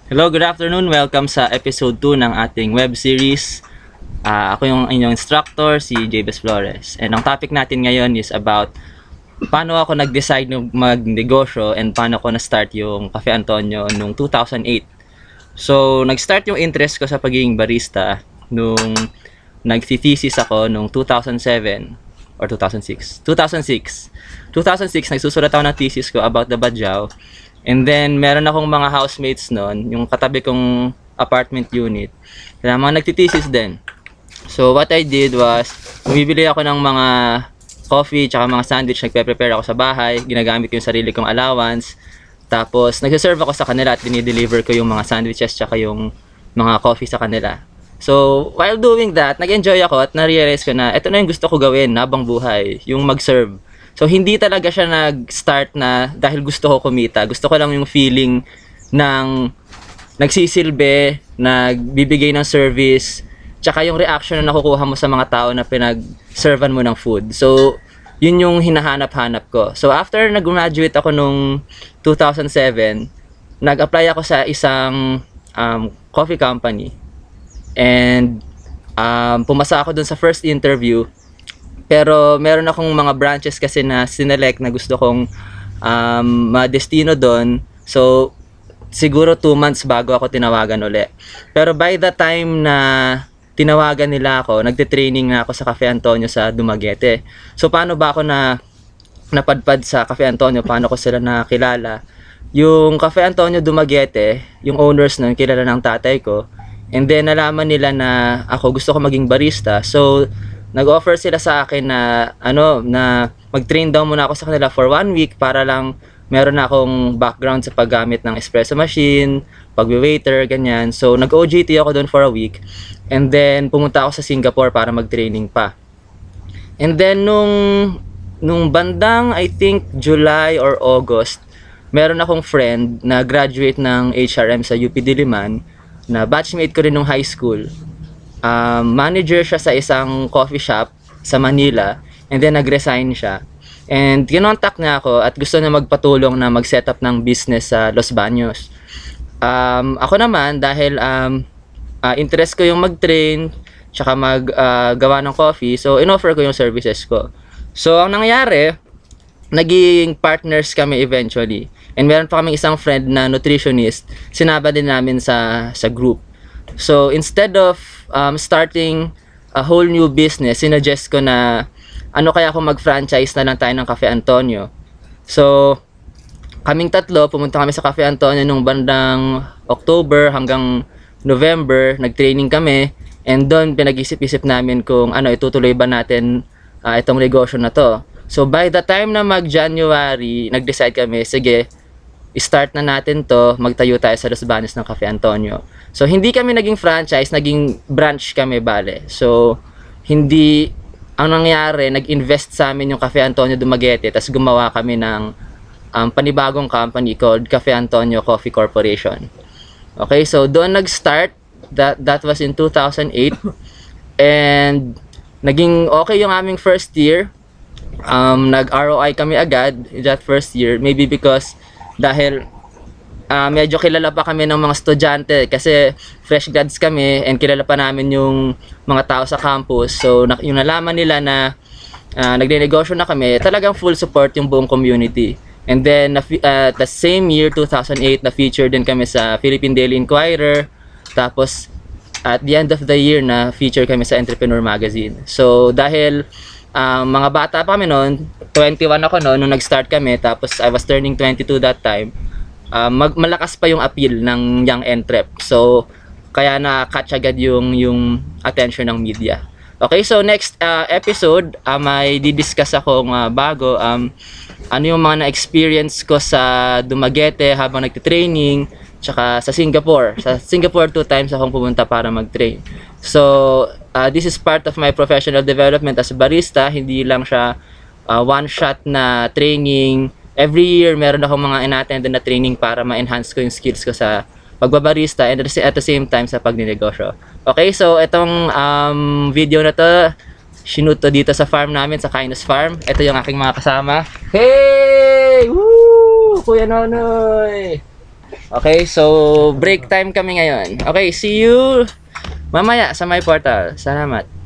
Hello, good afternoon. Welcome sa episode 2 ng ating web series. Ako yung inyong instructor, si Jabez Flores. And ang topic natin ngayon is about paano ako nag-decide na magnegosyo and paano ko na-start yung Cafe Antonio noong 2008. So, nag-start yung interest ko sa pagiging barista nung nag-thesis ako noong 2007 or 2006. 2006, nagsusulat ako ng thesis ko about the Badjao. And then, meron akong mga housemates noon, yung katabi kong apartment unit, na mga nagtitesis din. So, what I did was, bumibili ako ng mga coffee, tsaka mga sandwich, nagpe-prepare ako sa bahay, ginagamit ko yung sarili kong allowance, tapos, nagsiserve ako sa kanila at dinideliver ko yung mga sandwiches, tsaka yung mga coffee sa kanila. So, while doing that, nag-enjoy ako at na-realize ko na ito na yung gusto ko gawin habang buhay, yung mag-serve. So, hindi talaga siya nag-start na dahil gusto ko kumita. Gusto ko lang yung feeling ng nagsisilbi, nagbibigay ng service, tsaka yung reaction na nakukuha mo sa mga tao na pinag-servan mo ng food. So, yun yung hinahanap-hanap ko. So, after nag-graduate ako nung 2007, nag-apply ako sa isang coffee company. And pumasa ako dun sa first interview. Pero meron akong mga branches kasi na sinelect na gusto kong ma-destino doon. So, siguro 2 months bago ako tinawagan uli. Pero by the time na tinawagan nila ako, nagte-training na ako sa Cafe Antonio sa Dumaguete. So, paano ba ako napadpad sa Cafe Antonio? Paano ko sila nakilala? Yung Cafe Antonio Dumaguete, yung owners nun, kilala ng tatay ko. And then, nalaman nila na ako gusto ko maging barista. So, nag-offer sila sa akin na na mag-train daw muna ako sa kanila for 1 week para lang meron na akong background sa paggamit ng espresso machine, pag-waiter, ganyan. So, nag-OJT ako doon for a week. And then, pumunta ako sa Singapore para mag-training pa. And then, nung bandang, I think, July or August, meron akong friend na graduate ng HRM sa UP Diliman, na batchmate ko rin nung high school. Manager siya sa isang coffee shop sa Manila, and then nag-resign siya. And kinontak niya ako at gusto niya magpatulong na mag-set up ng business sa Los Baños. Ako naman, dahil interest ko yung mag-train, tsaka gawa ng coffee, so in-offer ko yung services ko. So, ang nangyari, naging partners kami eventually. And meron pa kaming isang friend na nutritionist, sinaba din namin sa group. So, instead of starting a whole new business, sinuggest ko na ano kaya kung mag-franchise na lang tayo ng Cafe Antonio. So, kaming tatlo, pumunta kami sa Cafe Antonio nung bandang October hanggang November, nag-training kami, and doon pinag-isip-isip namin kung itutuloy ba natin itong negosyo na to. So, by the time na mag-January, nag-decide kami, sige, start na natin to, magtayo tayo sa Los Baños ng Cafe Antonio. So, hindi kami naging franchise, naging branch kami, bale. So, ang nangyari, nag-invest sa amin yung Cafe Antonio Dumaguete, tapos gumawa kami ng panibagong company called Cafe Antonio Coffee Corporation. Okay, so doon nag-start, that was in 2008, and naging okay yung aming first year. Nag-ROI kami agad that first year, maybe because dahil medyo kilala pa kami ng mga estudyante kasi fresh grads kami and kilala pa namin yung mga tao sa campus. So, yung nalaman nila na nagde-negosyo na kami, talagang full support yung buong community. And then, the same year, 2008, na-feature din kami sa Philippine Daily Inquirer. Tapos, at the end of the year, na-feature kami sa Entrepreneur Magazine. So, dahil mga bata pa kami noon, 21 ako noon nung nag-start kami, tapos I was turning 22 that time, malakas pa yung appeal ng young entrep. So, kaya na-catch agad yung attention ng media. Okay, so next episode, may didiscuss akong bago, ano yung mga na-experience ko sa Dumaguete habang nagtitraining, tsaka sa Singapore. Sa Singapore 2 times akong pumunta para mag-train. So, this is part of my professional development as a barista. Hindi lang siya one-shot na training. Every year, meron akong mga in-attend na training para ma-enhance ko yung skills ko sa pagbabarista and at the same time sa pagninegosyo. Okay, so itong video na to, shoot to dito sa farm namin, sa Kindness Farm. Ito yung aking mga kasama. Hey! Woo! Kuya Nonoy! Okay, so break time kami ngayon. Okay, see you mamaya sa my portal. Salamat.